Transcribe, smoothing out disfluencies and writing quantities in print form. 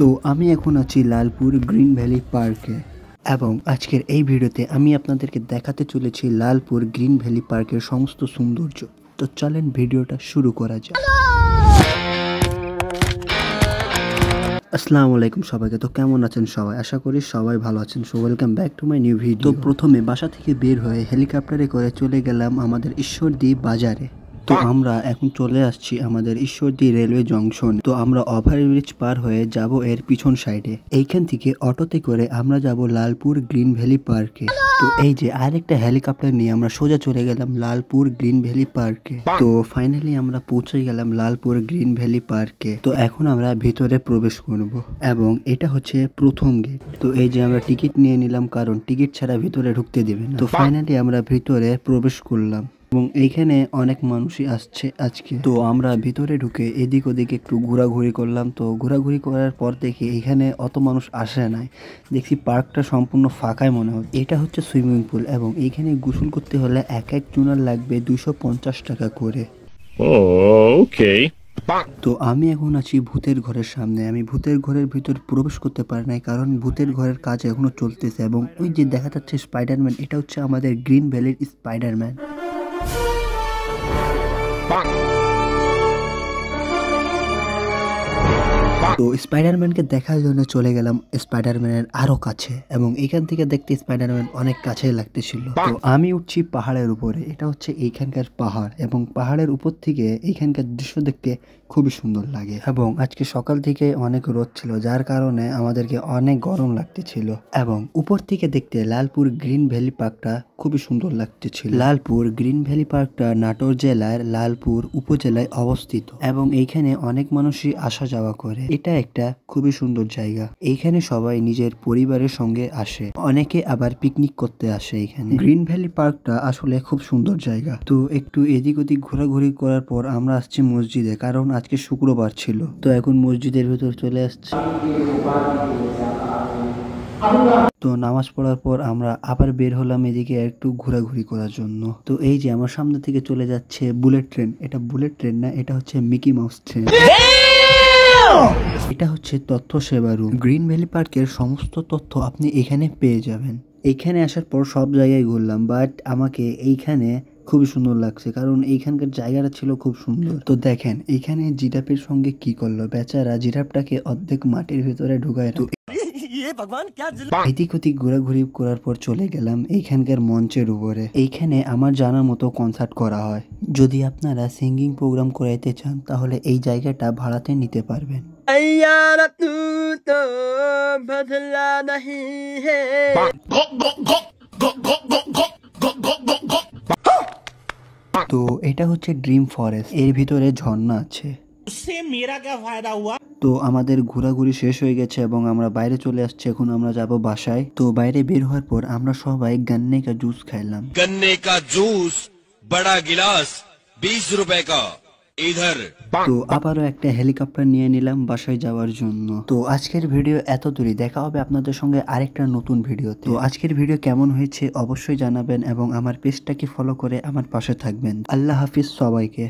তো আমি এখন আছি লালপুর গ্রিন ভ্যালি পার্কে এবং আজকের এই ভিডিওতে আমি আপনাদেরকে দেখাতে চলেছি লালপুর গ্রিন ভ্যালি পার্কের সমস্ত সৌন্দর্য। তো চলেন ভিডিওটা শুরু করা যাক। আসসালামু আলাইকুম সবাইকে। তো কেমন আছেন সবাই? আশা করি সবাই ভালো আছেন। So welcome back to my new video. তো প্রথমে বাসা থেকে বের হয়ে হেলিকপ্টারে করে চলে গেলাম আমাদের ঈশ্বরদী বাজারে। তো আমরা এখন চলে আসছি আমাদের ঈশ্বরদী রেলওয়ে জংশন। তো আমরা ওভারব্রিজ পার হয়ে যাব এর পিছন সাইডে। এইখান থেকে অটোতে করে আমরা যাব লালপুর গ্রিন ভ্যালি পার্কে। তো এই যে আরেকটা হেলিকপ্টার নিয়ে আমরা সোজা চলে গেলাম লালপুর গ্রিন ভ্যালি পার্কে। তো ফাইনালি আমরা পৌঁছে গেলাম লালপুর গ্রিন ভ্যালি পার্কে। তো এখন আমরা ভিতরে প্রবেশ করব এবং এটা হচ্ছে প্রথম গেট। তো এই যে আমরা টিকিট নিয়ে নিলাম, কারণ টিকিট ছাড়া ভিতরে ঢুকতে দেবে না। তো ফাইনালি আমরা ভিতরে প্রবেশ করলাম এবং এইখানে অনেক মানুষই আসছে আজকে। তো আমরা ভিতরে ঢুকে এদিক ওদিক একটু ঘোরাঘুরি করলাম। তো ঘোরাঘুরি করার পর দেখি এখানে অত মানুষ আসে নাই, দেখছি পার্কটা সম্পূর্ণ ফাঁকাই মনে হয়। এটা হচ্ছে সুইমিং পুল এবং এইখানে গোসল করতে হলে এক জনের লাগবে 250 টাকা করে। ওকে। তো আমি এখন আছি ভূতের ঘরের সামনে। আমি ভূতের ঘরের ভিতর প্রবেশ করতে পারি নাই, কারণ ভূতের ঘরের কাজ এখনো চলতেছে। এবং ওই যে দেখা যাচ্ছে স্পাইডারম্যান, এটা হচ্ছে আমাদের গ্রিন ভ্যালির স্পাইডারম্যান। তো স্পাইডারম্যানকে দেখার জন্য চলে গেলাম স্পাইডারম্যানের আরো কাছে এবং এখান থেকে দেখতে স্পাইডারম্যান অনেক কাছে লাগতেছিল। তো আমি উঠছি পাহাড়ের উপরে। এটা হচ্ছে এইখানকার পাহাড় এবং পাহাড়ের উপর থেকে এইখানকার দৃশ্য দেখতে খুবই সুন্দর লাগে। এবং আজকে সকাল থেকে অনেক রোদ ছিল, যার কারণে আমাদেরকে অনেক গরম লাগতেছিল। এবং উপর থেকে দেখতে লালপুর গ্রিন ভ্যালি পার্কটা খুবই সুন্দর লাগতেছিল। লালপুর গ্রিন ভ্যালি পার্কটা নাটোর জেলার লালপুর উপজেলায় অবস্থিত এবং এইখানে অনেক মানুষই আসা যাওয়া করে। এটা একটা খুবই সুন্দর জায়গা। এইখানে সবাই নিজের পরিবারের সঙ্গে আসে, অনেকে আবার পিকনিক করতে আসে এখানে। গ্রিন ভ্যালি পার্কটা আসলে খুব সুন্দর জায়গা। তো একটু এদিক ওদিক ঘোরাঘুরি করার পর আমরা আসছি মসজিদে, কারণ আজকে শুক্রবার ছিল। তো এখন মসজিদের ভেতর চলে আসছি। তো নামাজ পড়ার পর আমরা আবার বের হলাম এদিকে একটু ঘোরাঘুরি করার জন্য। তো এই যে আমার সামনে থেকে চলে যাচ্ছে বুলেট ট্রেন। এটা বুলেট ট্রেন না, এটা হচ্ছে মিকি মাউস ট্রেন। এটা হচ্ছে তথ্য সেবা রুম। গ্রিন ভ্যালি পার্কের সমস্ত তথ্য আপনি এখানে পেয়ে যাবেন। এইখানে আসার পর সব জায়গায় ঘুরলাম, বাট আমাকে এইখানে খুবই সুন্দর লাগছে, কারণ এইখানকার জায়গাটা ছিল খুব সুন্দর। তো দেখেন এইখানে জিরাফের সঙ্গে কি করলো, বেচারা জিরাফটাকে অর্ধেক মাটির ভিতরে ঢুকায়। তো এদিক ওদিক ঘোরাঘুরি করার পর চলে গেলাম এইখানকার মঞ্চের উপরে। এইখানে আমার জানার মতো কনসার্ট করা হয়। যদি আপনারা সিঙ্গিং প্রোগ্রাম করাইতে চান তাহলে এই জায়গাটা ভাড়াতে নিতে পারবেন। তো এটা হচ্ছে ড্রিম ফরেস্ট, এর ভিতরে ঝর্ণা আছে। তো আমাদের ঘোরাঘুরি শেষ হয়ে গেছে এবং আমরা বাইরে চলে আসছি। এখন আমরা যাব বাসায়। তো বাইরে বের হওয়ার পর আমরা সবাই গন্নে কা জুস খাইলাম। गन्ने का जूस बड़ा गिलास 20 रुपए का इधर। তো আবারও একটা হেলিকপ্টার নিয়ে নিলাম বাসায় যাওয়ার জন্য। তো আজকের ভিডিও এত দূরই। দেখা হবে আপনাদের সঙ্গে আরেকটা নতুন ভিডিওতে। তো আজকের ভিডিও কেমন হয়েছে অবশ্যই জানাবেন এবং আমার পেজটাকে ফলো করে আমার পাশে থাকবেন। আল্লাহ হাফিজ সবাইকে।